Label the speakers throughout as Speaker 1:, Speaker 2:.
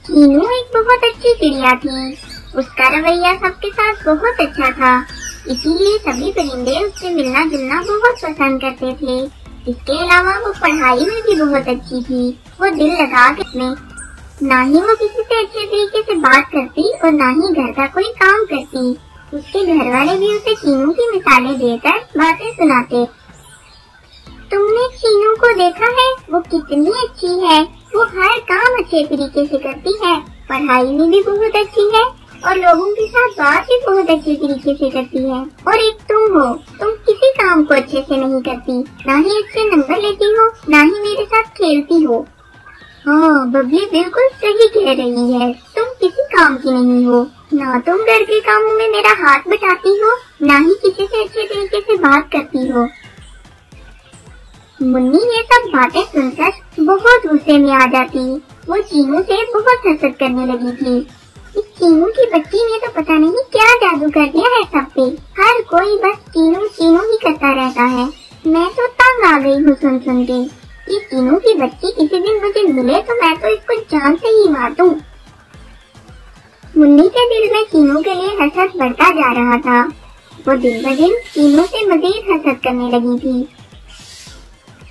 Speaker 1: चीनू एक बहुत अच्छी चिड़िया थी। उसका रवैया सबके साथ बहुत अच्छा था, इसीलिए सभी परिंदे उससे मिलना जुलना बहुत पसंद करते थे। इसके अलावा वो पढ़ाई में भी बहुत अच्छी थी। वो दिल लगा के ना ही वो किसी से अच्छे तरीके से बात करती और ना ही घर का कोई काम करती। उसके घर वाले भी उसे चीनू की मिसालें देकर बातें सुनाते। तुमने चीनू को देखा है? वो कितनी अच्छी है। वो हर काम अच्छे तरीके से करती है, पढ़ाई में भी बहुत अच्छी है और लोगों के साथ बात भी बहुत अच्छे तरीके से करती है। और एक तुम हो, तुम किसी काम को अच्छे से नहीं करती, ना ही अच्छे नंबर लेती हो, ना ही मेरे साथ खेलती हो। हाँ, बबली बिल्कुल सही कह रही है। तुम किसी काम की नहीं हो, ना तुम घर के कामों में मेरा हाथ बटाती हो, ना ही किसी से अच्छे तरीके से बात करती हो। मुन्नी ये सब बातें सुनकर बहुत गुस्से में आ जाती। वो चीनू से बहुत हसद करने लगी थी। इस चीनू की बच्ची ने तो पता नहीं क्या जादू कर दिया है सब पे। हर कोई बस चीनू चीनू ही करता रहता है। मैं तो तंग आ गई हूँ सुन के। ये चीनू की बच्ची किसी दिन मुझे मिले तो मैं तो इसको जान से ही मार दूं। मुन्नी के दिल में चीनू के लिए हसद बढ़ता जा रहा था। वो दिन ब दिन चीनू से मजीद हसद करने लगी थी।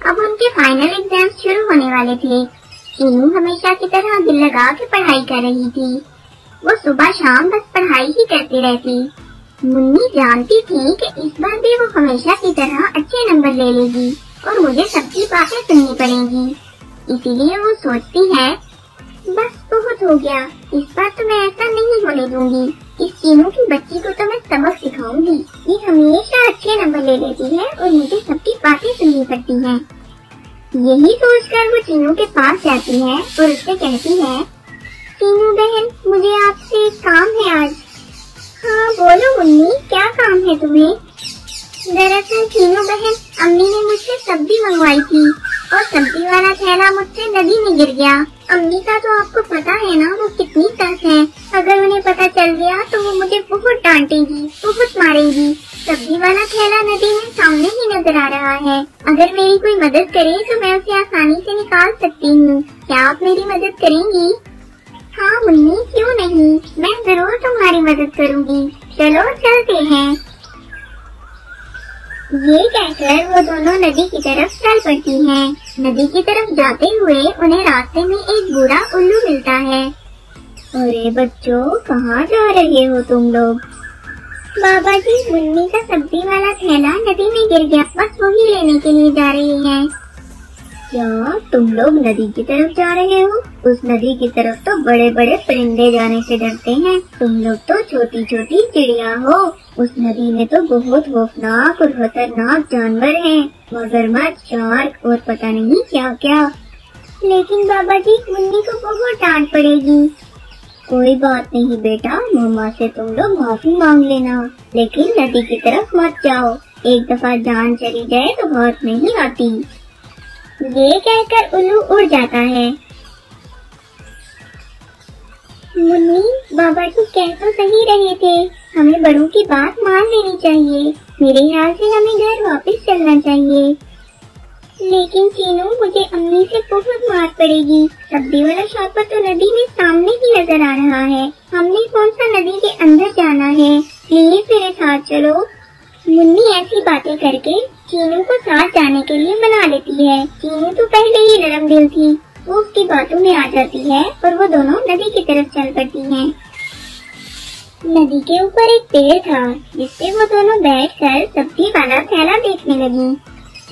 Speaker 1: अब उनके फाइनल एग्जाम शुरू होने वाले थे। चीनू हमेशा की तरह दिल लगा के पढ़ाई कर रही थी। वो सुबह शाम बस पढ़ाई ही करती रहती। मुन्नी जानती थी कि इस बार भी वो हमेशा की तरह अच्छे नंबर ले लेगी और मुझे सबकी बातें सुननी पड़ेगी। इसीलिए वो सोचती है, बस बहुत हो गया, इस बार तो मैं ऐसा नहीं होने दूंगी। इस चीनू की बच्ची को तो मैं सबक सिखाऊंगी। ये हमेशा अच्छे नंबर ले लेती है और मुझे सबकी बातें सुननी पड़ती हैं। यही सोचकर वो चीनू के पास जाती है और उससे कहती है, चीनू बहन, मुझे आपसे एक काम है आज। हाँ बोलो मुन्नी, क्या काम है तुम्हें? दरअसल चीनू बहन, अम्मी ने मुझसे सब्जी मंगवाई थी और सब्जी वाला थैला मुझसे नदी में गिर गया। अम्मी का तो आपको पता है ना, वो कितनी सख्त है। अगर उन्हें पता चल गया तो वो मुझे बहुत डांटेगी, बहुत मारेगी। सब्जी वाला थैला नदी में सामने ही नजर आ रहा है। अगर मेरी कोई मदद करे तो मैं उसे आसानी से निकाल सकती हूँ। क्या आप मेरी मदद करेंगी? हाँ मुन्नी, क्यों नहीं, मैं जरूर तुम्हारी मदद करूँगी। चलो चलते हैं। ये कहकर वो दोनों नदी की तरफ चल पड़ती हैं। नदी की तरफ जाते हुए उन्हें रास्ते में एक बूढ़ा उल्लू मिलता है। अरे बच्चों, कहाँ जा रहे हो तुम लोग? बाबा जी, मुन्नी का सब्जी वाला थैला नदी में गिर गया, बस वही लेने के लिए जा रहे हैं। क्या तुम लोग नदी की तरफ जा रहे हो? उस नदी की तरफ तो बड़े बड़े परिंदे जाने से डरते हैं। तुम लोग तो छोटी छोटी चिड़िया हो। उस नदी में तो बहुत खौफनाक और खतरनाक जानवर हैं, मगरमच्छ, शार्क और पता नहीं क्या क्या। लेकिन बाबा जी, मुन्नी को बहुत डांट पड़ेगी। कोई बात नहीं बेटा, मम्मा से तुम लोग माफी मांग लेना, लेकिन नदी की तरफ मत जाओ। एक दफा जान चली जाए तो बात नहीं आती। ये कहकर उल्लू उड़ जाता है। मुन्नी, बाबा जी कह तो सही रहे थे, हमें बड़ों की बात मान लेनी चाहिए। मेरे ख्याल से हमें घर वापस चलना चाहिए। लेकिन चीनू, मुझे अम्मी से बहुत मार पड़ेगी। सब्जी वाला शॉपर तो नदी में सामने ही नजर आ रहा है। हमने कौन सा नदी के अंदर जाना है? प्लीज मेरे साथ चलो। मुन्नी ऐसी बातें करके चीनू को साथ जाने के लिए मना लेती है। चीनू तो पहले ही नरम दिल थी, वो उसकी बातों में आ जाती है और वो दोनों नदी की तरफ चल पड़ती हैं। नदी के ऊपर एक पेड़ था, जिसपे वो दोनों बैठकर सब्जी वाला थैला देखने लगी।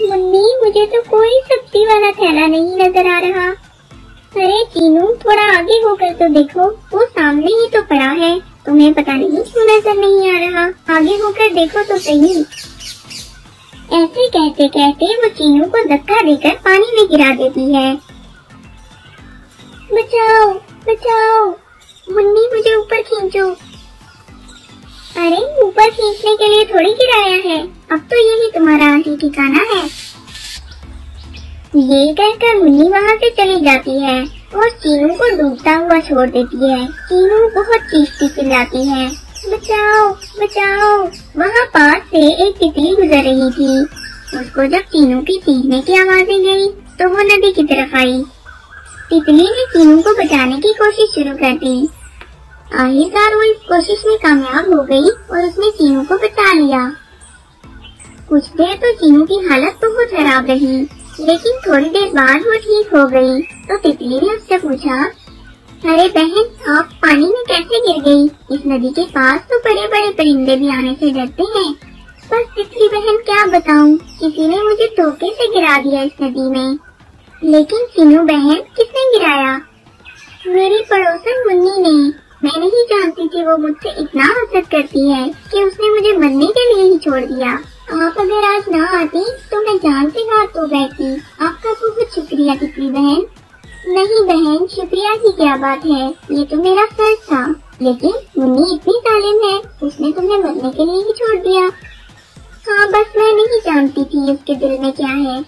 Speaker 1: मुन्नी, मुझे तो कोई सब्जी वाला थैला नहीं नजर आ रहा। अरे चीनू, थोड़ा आगे होकर तो देखो, वो सामने ही तो पड़ा है। तुम्हें पता नहीं क्यों नजर नहीं आ रहा, आगे होकर देखो तो सही। ऐसे कहते कहते वो चीनू को धक्का देकर पानी में गिरा देती है। बचाओ बचाओ, मुन्नी मुझे ऊपर खींचो। अरे ऊपर खींचने के लिए थोड़ी गिराया है, अब तो यही तुम्हारा आखिरी ठिकाना है। ये कहकर मुन्नी वहाँ से चली जाती है और चीनू को डूबता हुआ छोड़ देती है। चीनू बहुत चीखती चिल्लाती है, बचाओ बचाओ। वहाँ पास से एक तितली गुजर रही थी। उसको जब चीनू की चीखने की आवाजें गई तो वो नदी की तरफ आई। तितली ने चीनू को बचाने की कोशिश शुरू कर दी। आखिरकार वो इस कोशिश में कामयाब हो गई और उसने चीनू को बचा लिया। कुछ देर तो चीनू की हालत बहुत खराब रही, लेकिन थोड़ी देर बाद वो ठीक हो गई। तो तितली ने उससे पूछा, अरे बहन, आप पानी में कैसे गिर गई? इस नदी के पास तो बड़े बड़े परिंदे भी आने से डरते हैं। बस तितली बहन, क्या बताऊं, किसी ने मुझे धोखे से गिरा दिया इस नदी में। लेकिन चीनू बहन, किसने गिराया? मेरी पड़ोसन मुन्नी ने। मैं नहीं जानती थी वो मुझसे इतना हसद करती है कि उसने मुझे मरने के लिए ही छोड़ दिया। आप अगर आज ना आती तो मैं जान से हाथ धो बैठती। आपका बहुत शुक्रिया तितली बहन। नहीं बहन, शुक्रिया की क्या बात है, ये तो मेरा फर्ज था। लेकिन मुन्नी इतनी जालिम है, उसने तुम्हें मरने के लिए ही छोड़ दिया। हाँ, बस मैं नहीं जानती थी उसके दिल में क्या है।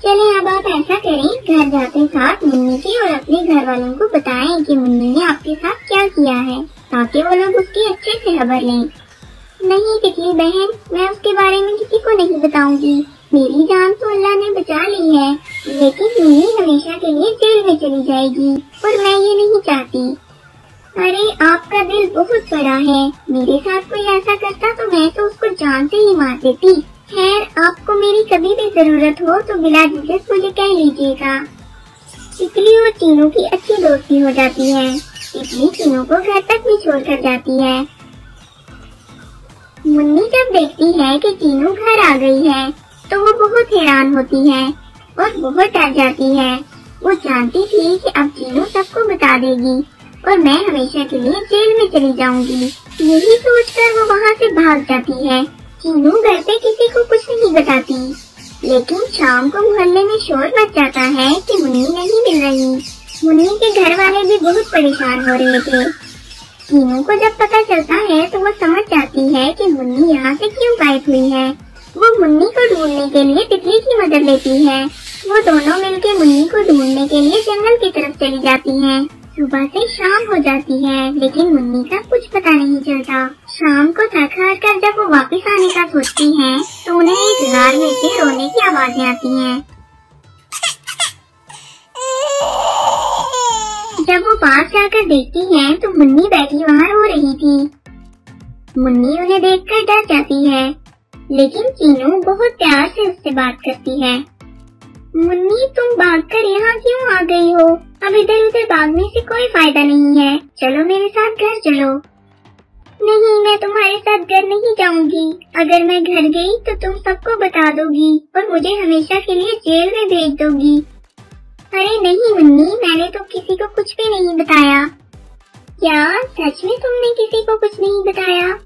Speaker 1: चले अब आप ऐसा करें, घर जाते साथ मुन्नी के और अपने घर वालों को बताएं कि मुन्नी ने आपके साथ क्या किया है, ताकि वो लोग उसकी अच्छे से खबर लें। नहीं तितली बहन, मैं उसके बारे में किसी को नहीं बताऊंगी। मेरी जान तो अल्लाह ने बचा ली है, लेकिन मुन्नी हमेशा के लिए जेल में चली जाएगी और मैं ये नहीं चाहती। अरे आपका दिल बहुत बड़ा है, मेरे साथ कोई ऐसा करता तो मैं तो उसको जान से ही मार देती। खैर, आपको मेरी कभी भी जरूरत हो तो बिला झिझक मुझे कह लीजिएगा। तितली और चीनू की अच्छी दोस्ती हो जाती है। तितली चीनू को घर तक भी छोड़कर जाती है। मुन्नी जब देखती है कि चीनू घर आ गई है तो वो बहुत हैरान होती है और बहुत डर जाती है। वो जानती थी कि अब चीनू सबको बता देगी और मैं हमेशा के लिए जेल में चली जाऊंगी। यही सोचकर वो वहाँ से भाग जाती है। चीनू घर पे किसी को कुछ नहीं बताती, लेकिन शाम को मोहल्ले में शोर मच जाता है कि मुन्नी नहीं मिल रही। मुन्नी के घर वाले भी बहुत परेशान हो रहे थे। चीनू को जब पता चलता है तो वो समझ जाती है कि मुन्नी यहाँ से क्यों गायब हुई है। वो मुन्नी को ढूंढने के लिए तितली की मदद लेती है। वो दोनों मिलकर मुन्नी को ढूंढने के लिए जंगल की तरफ चली जाती हैं। सुबह से शाम हो जाती है, लेकिन मुन्नी का कुछ पता नहीं चलता। शाम को थक हार कर जब वो वापस आने का सोचती हैं, तो उन्हें एक गार में से रोने की आवाजें आती हैं। जब वो पास जाकर देखती हैं, तो मुन्नी बैठी वहाँ रो रही थी। मुन्नी उन्हें देखकर डर जाती है, लेकिन चीनू बहुत प्यार से उससे बात करती है। मुन्नी, तुम भागकर यहाँ क्यों आ गई हो? अब इधर उधर भागने से कोई फायदा नहीं है। चलो मेरे साथ घर चलो। नहीं, मैं तुम्हारे साथ घर नहीं जाऊंगी। अगर मैं घर गई तो तुम सबको बता दोगी और मुझे हमेशा के लिए जेल में भेज दोगी। अरे नहीं मुन्नी, मैंने तो किसी को कुछ भी नहीं बताया। क्या सच में तुमने किसी को कुछ नहीं बताया?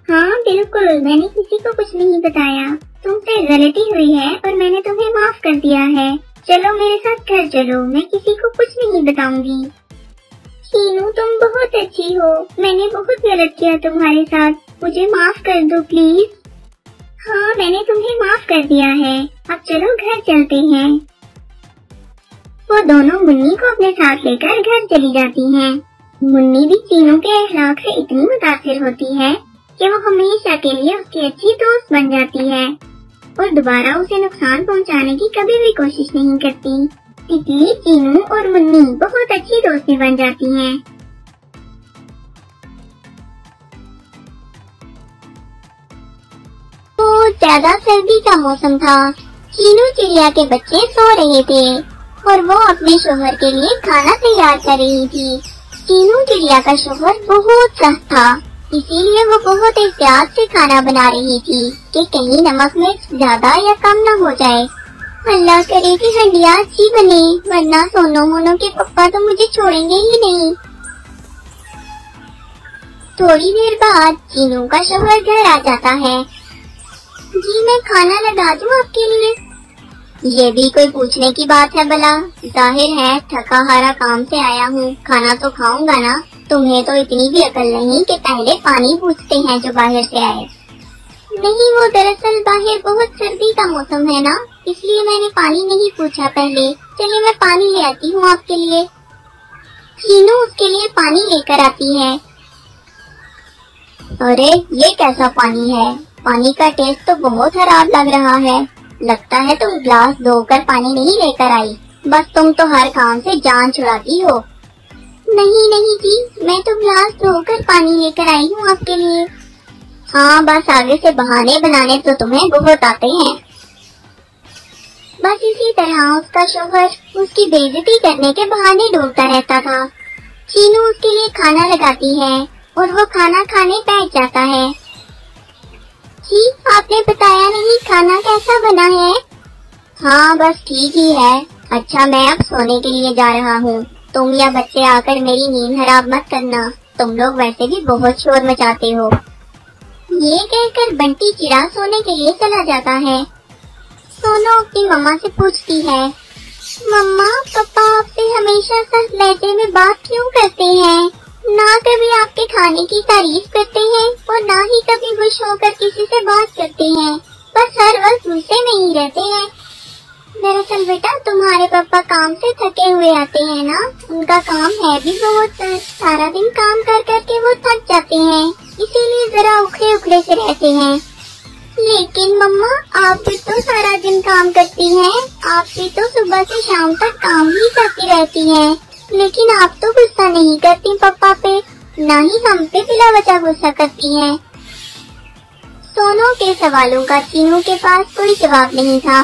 Speaker 1: हाँ बिल्कुल, मैंने किसी को कुछ नहीं बताया। तुमसे गलती हुई है और मैंने तुम्हें माफ कर दिया है। चलो मेरे साथ घर चलो, मैं किसी को कुछ नहीं बताऊंगी। चीनू, तुम बहुत अच्छी हो। मैंने बहुत गलत किया तुम्हारे साथ, मुझे माफ कर दो प्लीज। हाँ, मैंने तुम्हें माफ कर दिया है। अब चलो घर चलते हैं। वो दोनों मुन्नी को अपने साथ लेकर घर चली जाती हैं। मुन्नी भी चीनू के अखलाक से इतनी मुतासिर होती है कि वो हमेशा के लिए उसकी अच्छी दोस्त बन जाती है और दोबारा उसे नुकसान पहुंचाने की कभी भी कोशिश नहीं करती। तितली, चीनू और मुन्नी बहुत अच्छी दोस्ती बन जाती हैं। तो ज्यादा सर्दी का मौसम था। चीनू चिड़िया के बच्चे सो रहे थे और वो अपने शोहर के लिए खाना तैयार कर रही थी। चीनू चिड़िया का शोहर बहुत सख्त था, इसीलिए वो बहुत एहतियात से खाना बना रही थी कि कहीं नमक मिर्च ज्यादा या कम न हो जाए। अल्लाह करे कि हंडिया अच्छी बने, वरना सोनो मोनो के पप्पा तो मुझे छोड़ेंगे ही नहीं। थोड़ी देर बाद चीनू का शोहर घर आ जाता है। जी मैं खाना लगा दूं आपके लिए? ये भी कोई पूछने की बात है भला? जाहिर है थका हारा काम से आया हूँ, खाना तो खाऊंगा ना। तुम्हें तो इतनी भी अकल नहीं कि पहले पानी पूछते हैं जो बाहर से आए। नहीं, वो दरअसल बाहर बहुत सर्दी का मौसम है ना, इसलिए मैंने पानी नहीं पूछा पहले। चलिए मैं पानी ले आती हूँ आपके लिए। चीनू उसके लिए पानी लेकर आती है। अरे ये कैसा पानी है? पानी का टेस्ट तो बहुत खराब लग रहा है। लगता है तुम ग्लास धोकर पानी नहीं लेकर आई। बस तुम तो हर काम से जान छुड़ाती हो। नहीं नहीं जी, मैं तो गिलास धोकर पानी लेकर आई हूँ आपके लिए। हाँ, बस आगे से बहाने बनाने तो तुम्हें बहुत आते हैं। बस इसी तरह उसका शौहर उसकी बेइज्जती करने के बहाने ढूंढता रहता था। चीनू उसके लिए खाना लगाती है और वो खाना खाने बैठ जाता है। जी, आपने बताया नहीं खाना कैसा बना है? हाँ, बस ठीक ही है। अच्छा, मैं अब सोने के लिए जा रहा हूँ। तुम या बच्चे आकर मेरी नींद खराब मत करना। तुम लोग वैसे भी बहुत शोर मचाते हो। ये कहकर बंटी चिड़ा सोने के लिए चला जाता है। सोनू अपनी मम्मा से पूछती है, मम्मा, पापा आपसे हमेशा सच लहजे में बात क्यों करते हैं? ना कभी आपके खाने की तारीफ करते हैं और ना ही कभी खुश होकर किसी से बात करते हैं। बस हर वक्त गुस्से में ही रहते हैं। दरअसल बेटा, तुम्हारे पापा काम से थके हुए आते हैं ना, उनका काम है भी बहुत। सारा दिन काम कर करके वो थक जाते हैं, इसीलिए जरा उखड़े उखड़े से रहते हैं। लेकिन मम्मा, आप भी तो सारा दिन काम करती हैं। आप भी तो सुबह से शाम तक काम ही करती रहती हैं। लेकिन आप तो गुस्सा नहीं करती पापा पे, ना ही हम पे बिला वजह गुस्सा करती हैं। सोनू के सवालों का चीनू के पास कोई जवाब नहीं था।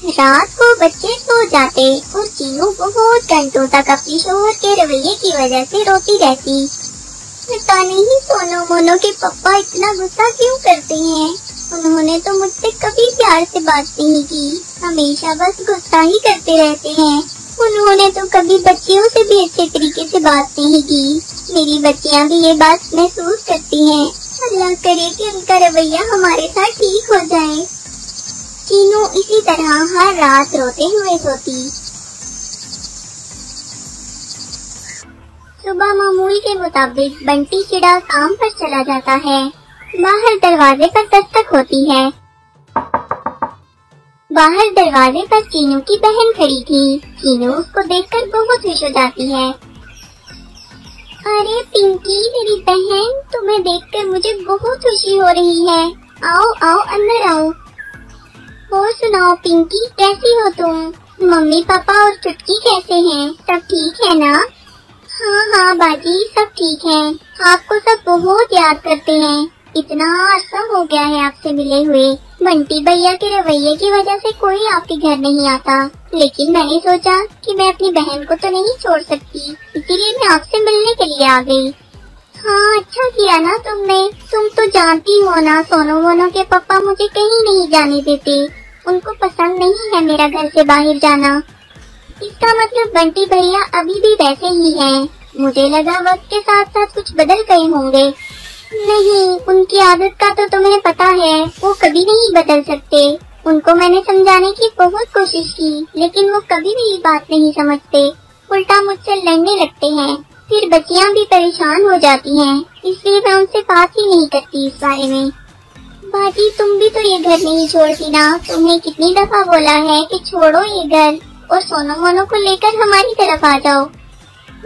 Speaker 1: रात को बच्चे सो जाते और चीनू बहुत घंटों तक अपनी शौहर के रवैये की वजह से रोती रहती। पता नहीं सोनू मोनू के पापा इतना गुस्सा क्यों करते हैं। उन्होंने तो मुझसे कभी प्यार से बात नहीं की, हमेशा बस गुस्सा ही करते रहते हैं। उन्होंने तो कभी बच्चियों से भी अच्छे तरीके से बात नहीं की। मेरी बच्चियां भी ये बात महसूस करती हैं। अल्लाह करे कि उनका रवैया हमारे साथ ठीक हो जाए। चीनू इसी तरह हर रात रोते हुए सोती। सुबह मामूल के मुताबिक बंटी चिड़ा काम पर चला जाता है। बाहर दरवाजे पर दस्तक होती है। बाहर दरवाजे पर चीनू की बहन खड़ी थी। चीनू उसको देखकर बहुत खुश हो जाती है। अरे पिंकी, मेरी बहन, तुम्हें देखकर मुझे बहुत खुशी हो रही है। आओ आओ, अंदर आओ। और सुनाओ पिंकी, कैसी हो तुम? मम्मी पापा और चुटकी कैसे हैं? सब ठीक है ना? हाँ हाँ बाजी, सब ठीक है। आपको सब बहुत याद करते हैं। इतना अरसा हो गया है आपसे मिले हुए। बंटी भैया के रवैये की वजह से कोई आपके घर नहीं आता, लेकिन मैंने सोचा कि मैं अपनी बहन को तो नहीं छोड़ सकती, इसीलिए मैं आपसे मिलने के लिए आ गई। हाँ, अच्छा किया ना तुमने। तुम तो जानती हो ना, सोनू मोनू के पापा मुझे कहीं नहीं जाने देते। उनको पसंद नहीं है मेरा घर से बाहर जाना। इसका मतलब बंटी भैया अभी भी वैसे ही हैं। मुझे लगा वक्त के साथ साथ कुछ बदल गए होंगे। नहीं, उनकी आदत का तो तुम्हें पता है, वो कभी नहीं बदल सकते। उनको मैंने समझाने की बहुत कोशिश की, लेकिन वो कभी मेरी बात नहीं समझते, उल्टा मुझसे लड़ने लगते हैं। फिर बच्चियां भी परेशान हो जाती हैं, इसलिए मैं उनसे बात ही नहीं करती इस बारे में। बाजी, तुम भी तो ये घर नहीं छोड़ती ना। तुम्हें कितनी दफा बोला है कि छोड़ो ये घर और सोनू मोनू को लेकर हमारी तरफ आ जाओ।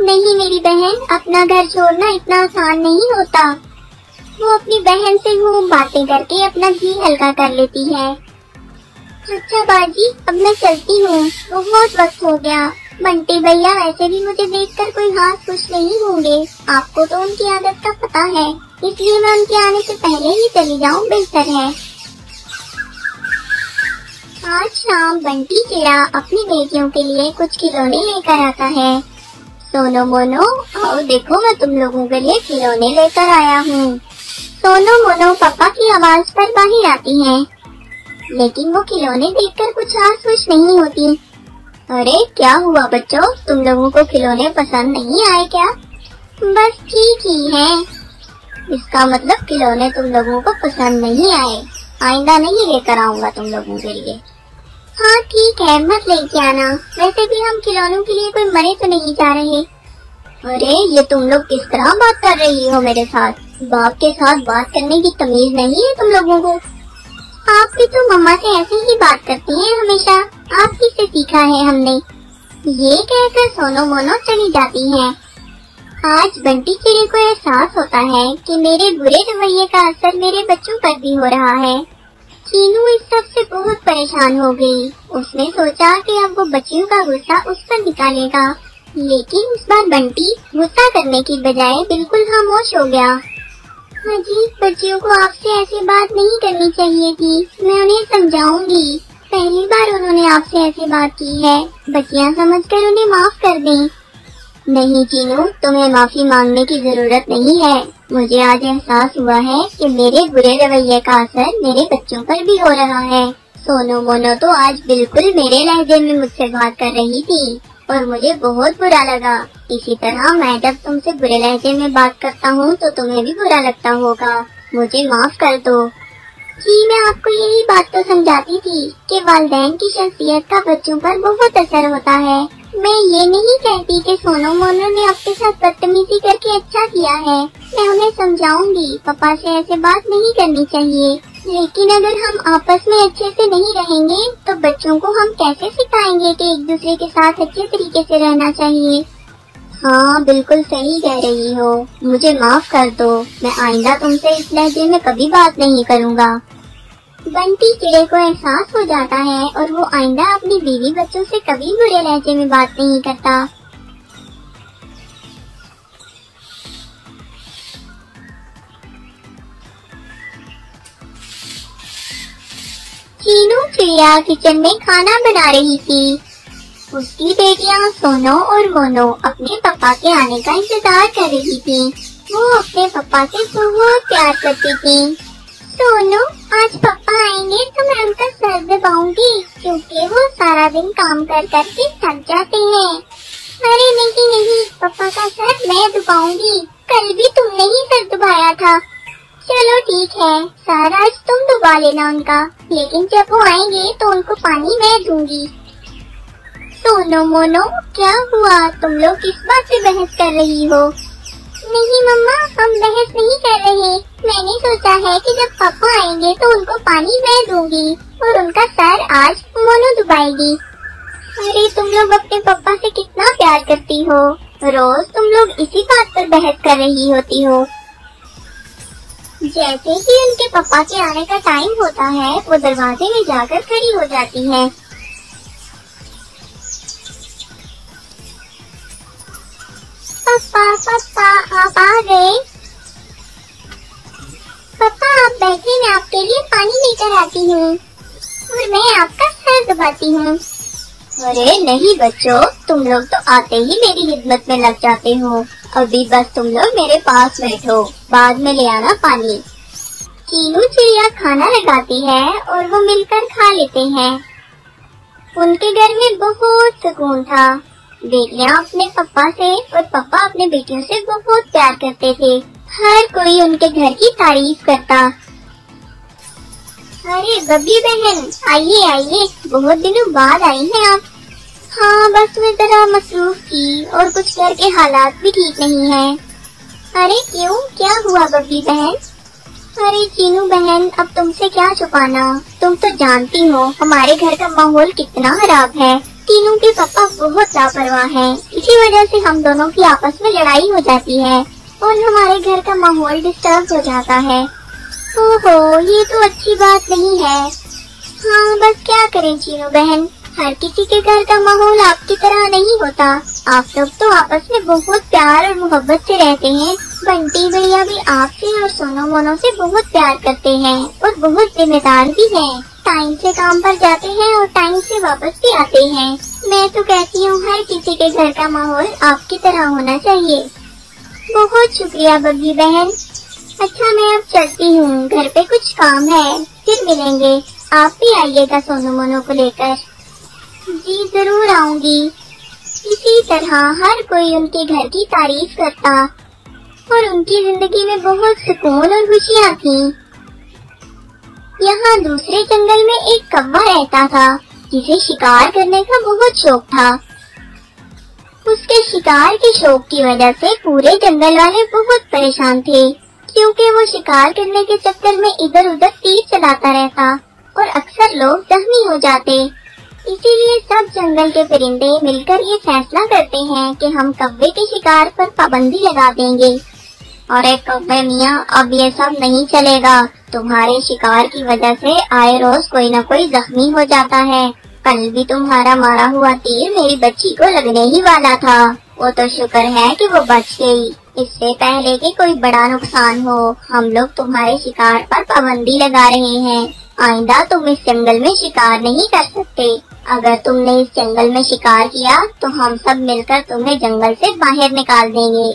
Speaker 1: नहीं मेरी बहन, अपना घर छोड़ना इतना आसान नहीं होता। वो अपनी बहन से खूब बातें करके अपना जी हल्का कर लेती है। अच्छा बाजी, अब मैं चलती हूँ, बहुत वक्त हो गया। बंटी भैया वैसे भी मुझे देखकर कोई हाथ खुश नहीं होंगे। आपको तो उनकी आदत का पता है, इसलिए मैं उनके आने से पहले ही चली जाऊँ बेहतर है। आज शाम बंटी चिड़ा अपनी बेटियों के लिए कुछ खिलौने लेकर आता है। सोनू मोनू, आओ देखो, मैं तुम लोगों के लिए खिलौने लेकर आया हूँ। सोनू मोनू पापा की आवाज पर बाहर आती हैं, लेकिन वो खिलौने देखकर कुछ खास खुश नहीं होती। अरे क्या हुआ बच्चों, तुम लोगों को खिलौने पसंद नहीं आए क्या? बस ठीक ही है। इसका मतलब खिलौने तुम लोगों को पसंद नहीं आए। आइंदा नहीं लेकर आऊंगा तुम लोगों के लिए। हाँ ठीक है, मत लेके आना। वैसे भी हम खिलौनों के लिए कोई मरे तो नहीं जा रहे। अरे ये तुम लोग किस तरह बात कर रही हो मेरे साथ? बाप के साथ बात करने की तमीज नहीं है तुम लोगों को? आप भी तो मम्मा से ऐसे ही बात करती हैं हमेशा, आप ही से सीखा है हमने। ये कहकर सोनू मोनू चली जाती हैं। आज बंटी चिड़ी को एहसास होता है कि मेरे बुरे रवैये का असर मेरे बच्चों पर भी हो रहा है। चीनू इस सब से बहुत परेशान हो गई। उसने सोचा कि अब वो बच्चियों का गुस्सा उस पर निकालेगा, लेकिन इस बार बंटी गुस्सा करने की बजाय बिल्कुल खामोश हो गया। हाँ जी, बच्चियों को आपसे ऐसी बात नहीं करनी चाहिए थी। मैं उन्हें समझाऊंगी। पहली बार उन्होंने आपसे ऐसी बात की है। बच्चियाँ समझकर उन्हें माफ कर दें। नहीं चीनू, तुम्हें माफी मांगने की जरूरत नहीं है। मुझे आज एहसास हुआ है कि मेरे बुरे रवैये का असर मेरे बच्चों पर भी हो रहा है। सोनू मोनू तो आज बिल्कुल मेरे लहजे में मुझसे बात कर रही थी और मुझे बहुत बुरा लगा। इसी तरह मैं जब तुमसे बुरे लहजे में बात करता हूँ तो तुम्हें भी बुरा लगता होगा। मुझे माफ कर दो। जी, मैं आपको यही बात तो समझाती थी कि वालिदैन की शख्सियत का बच्चों पर बहुत असर होता है। मैं ये नहीं कहती कि सोनू मोनू ने आपके साथ बदतमीजी करके अच्छा किया है। मैं उन्हें समझाऊंगी, पापा से ऐसे बात नहीं करनी चाहिए। लेकिन अगर हम आपस में अच्छे से नहीं रहेंगे तो बच्चों को हम कैसे सिखाएंगे कि एक दूसरे के साथ अच्छे तरीके से रहना चाहिए। हाँ, बिल्कुल सही कह रही हो। मुझे माफ कर दो। मैं आइंदा तुमसे इस लहजे में कभी बात नहीं करूँगा। बंटी चिड़े को एहसास हो जाता है और वो आइंदा अपनी बीवी बच्चों से कभी बुरे लहजे में बात नहीं करता। चीनू चिड़िया किचन में खाना बना रही थी। उसकी बेटियां सोनू और मोनू अपने पापा के आने का इंतजार कर रही थी। वो अपने पापा से बहुत प्यार करती थी। सोनू, आज पापा आएंगे तो मैं उनका सर दबाऊंगी क्योंकि वो सारा दिन काम कर करके थक जाते हैं। अरे नहीं नहीं, पापा का सर मैं दबाऊंगी। कल भी तुमने ही सर दबाया था। चलो ठीक है, सर आज तुम दबा लेना उनका, लेकिन जब वो आएंगे तो उनको पानी मैं दूंगी। सोनू मोनू, क्या हुआ? तुम लोग किस बात से बहस कर रही हो? नहीं मम्मा, हम बहस नहीं कर रहे। मैंने सोचा है कि जब पापा आएंगे तो उनको पानी मैं दूंगी और उनका सर आज मोनू दबाएगी। अरे तुम लोग अपने पापा से कितना प्यार करती हो। रोज तुम लोग इसी बात पर बहस कर रही होती हो। जैसे ही उनके पापा के आने का टाइम होता है वो दरवाजे में जाकर खड़ी हो जाती है। पापा पापा, आप आ गए? पापा आप बैठे, मैं आपके लिए पानी लेकर आती हूँ और मैं आपका सर दबाती हूँ। अरे नहीं बच्चों, तुम लोग तो आते ही मेरी खिदमत में लग जाते हो। अभी बस तुम लोग मेरे पास बैठो, बाद में ले आना पानी। चीनू चिड़िया खाना लगाती है और वो मिलकर खा लेते हैं। उनके घर में बहुत सुकून था। बेटियां अपने पापा से और पापा अपने बेटियों से बहुत प्यार करते थे। हर कोई उनके घर की तारीफ करता। अरे बब्बी बहन, आइए आइए, बहुत दिनों बाद आई हैं आप। हाँ, बस मैं जरा मसरूफ थी और कुछ घर के हालात भी ठीक नहीं है। अरे क्यों, क्या हुआ बब्बी बहन? अरे चीनू बहन, अब तुमसे क्या छुपाना, तुम तो जानती हो हमारे घर का माहौल कितना खराब है। तीनों के पापा बहुत लापरवाह हैं। इसी वजह से हम दोनों की आपस में लड़ाई हो जाती है और हमारे घर का माहौल डिस्टर्ब हो जाता है। ओहो, ये तो अच्छी बात नहीं है। हाँ, बस क्या करें चीनू बहन, हर किसी के घर का माहौल आपकी तरह नहीं होता। आप लोग तो आपस में बहुत प्यार और मोहब्बत से रहते हैं। बंटी भैया भी आपसे और सोनू मोनू से बहुत प्यार करते हैं और बहुत जिम्मेदार भी हैं। टाइम से काम पर जाते हैं और टाइम से वापस भी आते हैं। मैं तो कहती हूँ हर किसी के घर का माहौल आपकी तरह होना चाहिए। बहुत शुक्रिया बब्बी बहन। अच्छा, मैं अब चलती हूँ, घर पे कुछ काम है, फिर मिलेंगे। आप भी आइएगा सोनू मोनू को लेकर। जी जरूर आऊंगी। इसी तरह हर कोई उनके घर की तारीफ करता और उनकी जिंदगी में बहुत सुकून और खुशियाँ थी। यहाँ दूसरे जंगल में एक कौवा रहता था जिसे शिकार करने का बहुत शौक था। उसके शिकार के शौक की वजह से पूरे जंगल वाले बहुत परेशान थे, क्योंकि वो शिकार करने के चक्कर में इधर उधर तीर चलाता रहता और अक्सर लोग जख्मी हो जाते। इसीलिए सब जंगल के परिंदे मिलकर ये फैसला करते हैं कि हम कौवे के शिकार पर पाबंदी लगा देंगे। अरे कौवे मियाँ, अब ये सब नहीं चलेगा। तुम्हारे शिकार की वजह से आए रोज कोई न कोई जख्मी हो जाता है। कल भी तुम्हारा मारा हुआ तीर मेरी बच्ची को लगने ही वाला था। वो तो शुक्र है कि वो बच गई। इससे पहले कि कोई बड़ा नुकसान हो, हम लोग तुम्हारे शिकार पर पाबंदी लगा रहे हैं। आइंदा तुम इस जंगल में शिकार नहीं कर सकते। अगर तुमने इस जंगल में शिकार किया तो हम सब मिलकर तुम्हें जंगल से बाहर निकाल देंगे।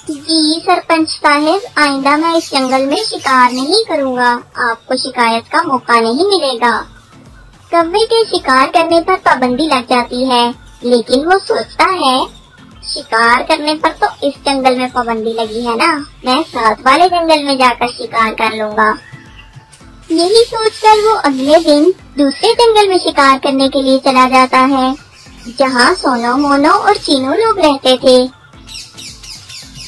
Speaker 1: जी सरपंच साहब, आइंदा मैं इस जंगल में शिकार नहीं करूँगा। आपको शिकायत का मौका नहीं मिलेगा। कौवे के शिकार करने पर पाबंदी लग जाती है, लेकिन वो सोचता है शिकार करने पर तो इस जंगल में पाबंदी लगी है ना, मैं साथ वाले जंगल में जाकर शिकार कर लूँगा। यही सोचकर वो अगले दिन दूसरे जंगल में शिकार करने के लिए चला जाता है, जहाँ सोनो मोनो और चीनू लोग रहते थे।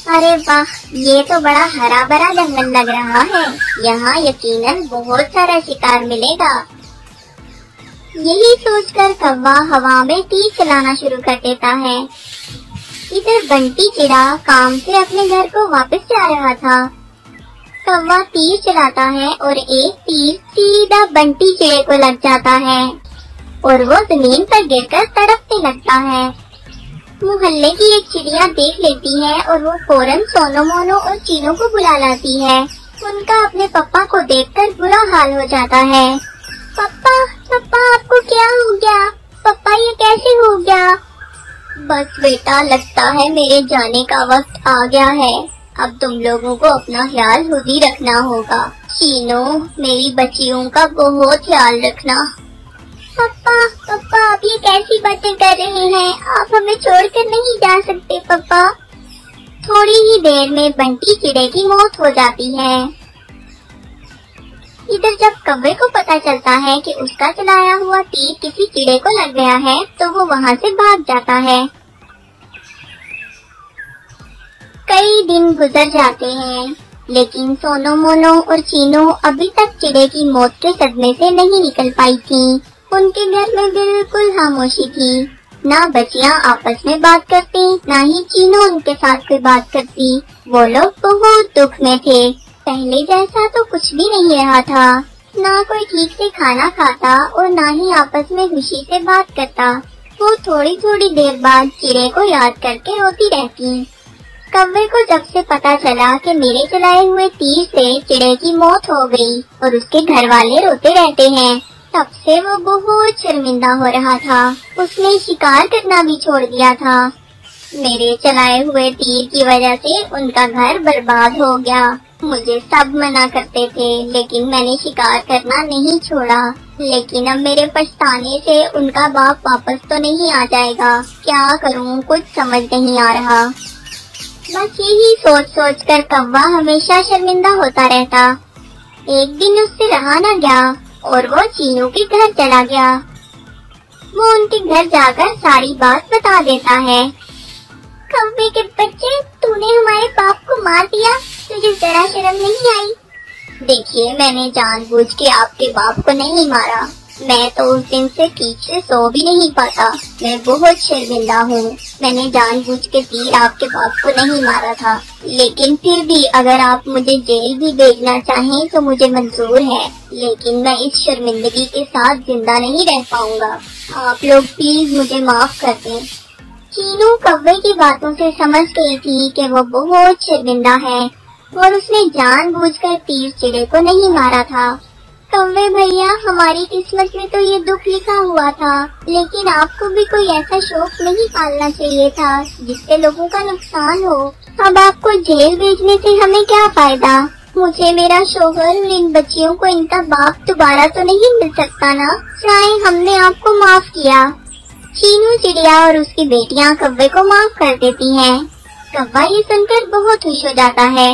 Speaker 1: अरे वाह, ये तो बड़ा हरा भरा जंगल लग रहा है। यहाँ यकीनन बहुत सारा शिकार मिलेगा। यही सोचकर कौवा हवा में तीर चलाना शुरू कर देता है। इधर बंटी चिड़ा काम से अपने घर को वापस जा रहा था। कौवा तीर चलाता है और एक तीर सीधा बंटी चिड़े को लग जाता है और वो जमीन पर गिरकर तड़पने लगता है। मोहल्ले की एक चिड़िया देख लेती है और वो फौरन सोनो मोनो और चीनू को बुला लाती है। उनका अपने पप्पा को देखकर बुरा हाल हो जाता है। पप्पा, पप्पा आपको क्या हो गया? पप्पा ये कैसे हो गया? बस बेटा, लगता है मेरे जाने का वक्त आ गया है। अब तुम लोगों को अपना ख्याल खुद ही रखना होगा। चीनू, मेरी बच्चियों का बहुत ख्याल रखना। पप्पा, पप्पा आप ये कैसी बातें कर रहे हैं? आप हमें छोड़कर नहीं जा सकते पप्पा। थोड़ी ही देर में बंटी चिड़े की मौत हो जाती है। इधर जब कौवे को पता चलता है कि उसका चलाया हुआ तीर किसी चिड़े को लग गया है, तो वो वहाँ से भाग जाता है। कई दिन गुजर जाते हैं, लेकिन सोनो मोनो और चीनू अभी तक चिड़े की मौत के सदमे से नहीं निकल पाई थी। उनके घर में बिल्कुल खामोशी थी। ना बच्चियां आपस में बात करती, ना ही चीनू उनके साथ कोई बात करती। वो लोग बहुत दुख में थे। पहले जैसा तो कुछ भी नहीं रहा था। ना कोई ठीक से खाना खाता और ना ही आपस में खुशी से बात करता। वो थोड़ी थोड़ी देर बाद चिड़े को याद करके रोती रहती। कौवे को जब से पता चला कि मेरे चलाए हुए तीर से चिड़े की मौत हो गई और उसके घर वाले रोते रहते हैं, तब से वो बहुत शर्मिंदा हो रहा था। उसने शिकार करना भी छोड़ दिया था। मेरे चलाए हुए तीर की वजह से उनका घर बर्बाद हो गया। मुझे सब मना करते थे, लेकिन मैंने शिकार करना नहीं छोड़ा। लेकिन अब मेरे पछताने से उनका बाप वापस तो नहीं आ जाएगा। क्या करूं, कुछ समझ नहीं आ रहा। बस यही सोच सोच कर कौवा हमेशा शर्मिंदा होता रहता। एक दिन उससे रहा न गया और वो चीनू के घर चला गया। वो उनके घर जाकर सारी बात बता देता है। कौवे के बच्चे, तूने हमारे बाप को मार दिया, तुझे जरा शर्म नहीं आई? देखिए, मैंने जानबूझ के आपके बाप को नहीं मारा। मैं तो उस दिन से ठीक से सो भी नहीं पाता। मैं बहुत शर्मिंदा हूँ। मैंने जानबूझ के तीर आपके बाप को नहीं मारा था। लेकिन फिर भी अगर आप मुझे जेल भी भेजना चाहें तो मुझे मंजूर है, लेकिन मैं इस शर्मिंदगी के साथ जिंदा नहीं रह पाऊंगा। आप लोग प्लीज मुझे माफ कर दें। चीनू कौवे की बातों से समझ गई थी कि वो बहुत शर्मिंदा है और उसने जानबूझकर तीर चिड़े को नहीं मारा था। कौवे भैया, हमारी किस्मत में तो ये दुख लिखा हुआ था, लेकिन आपको भी कोई ऐसा शौक नहीं पालना चाहिए था जिससे लोगों का नुकसान हो। अब आपको जेल भेजने से हमें क्या फायदा? मुझे मेरा शौहर और इन बच्चियों को इनका बाप दोबारा तो नहीं मिल सकता ना? चाहे हमने आपको माफ किया। चीनू चिड़िया और उसकी बेटियां कौवे को माफ कर देती हैं। कौवा ये सुनकर बहुत खुश हो जाता है